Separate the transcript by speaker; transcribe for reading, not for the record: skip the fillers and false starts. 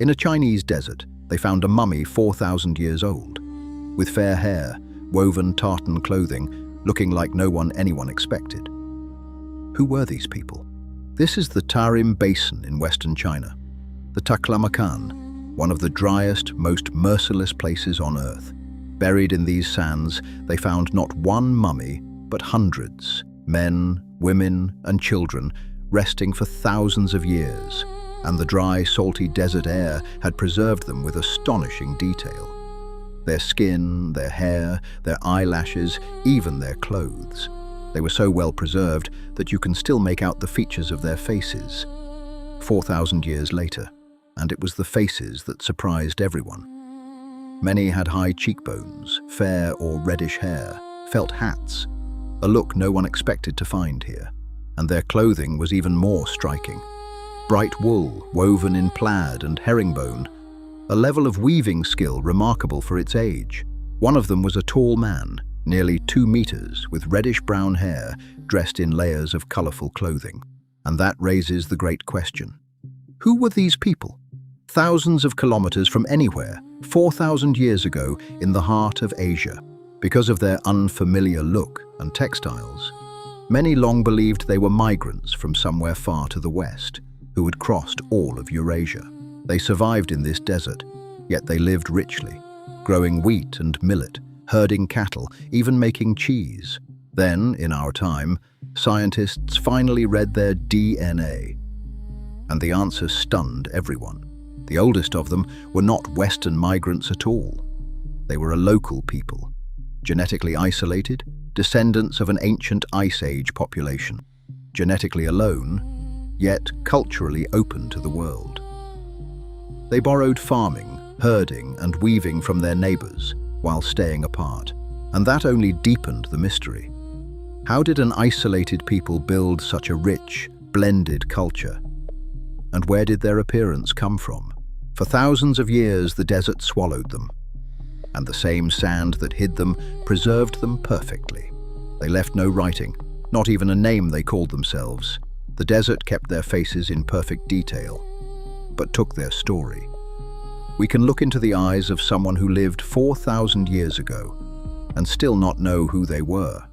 Speaker 1: In a Chinese desert, they found a mummy 4,000 years old, with fair hair, woven tartan clothing, looking like anyone expected. Who were these people? This is the Tarim basin in western China, the Taklamakan, one of the driest, most merciless places on earth. Buried in these sands, they found not one mummy, but hundreds, men, women, and children, resting for thousands of years, and the dry, salty desert air had preserved them with astonishing detail. Their skin, their hair, their eyelashes, even their clothes. They were so well preserved that you can still make out the features of their faces. 4,000 years later, and it was the faces that surprised everyone. Many had high cheekbones, fair or reddish hair, felt hats, a look no one expected to find here. And their clothing was even more striking. Bright wool, woven in plaid and herringbone, a level of weaving skill remarkable for its age. One of them was a tall man, nearly 2 meters, with reddish-brown hair, dressed in layers of colorful clothing. And that raises the great question. Who were these people? Thousands of kilometers from anywhere, 4,000 years ago, in the heart of Asia. Because of their unfamiliar look and textiles, many long believed they were migrants from somewhere far to the west, who had crossed all of Eurasia. They survived in this desert, yet they lived richly, growing wheat and millet, herding cattle, even making cheese. Then, in our time, scientists finally read their DNA, and the answer stunned everyone. The oldest of them were not Western migrants at all. They were a local people, genetically isolated, descendants of an ancient Ice Age population, genetically alone, yet culturally open to the world. They borrowed farming, herding, and weaving from their neighbors while staying apart, and that only deepened the mystery. How did an isolated people build such a rich, blended culture? And where did their appearance come from? For thousands of years, the desert swallowed them, and the same sand that hid them preserved them perfectly. They left no writing, not even a name they called themselves. The desert kept their faces in perfect detail, but took their story. We can look into the eyes of someone who lived 4,000 years ago and still not know who they were.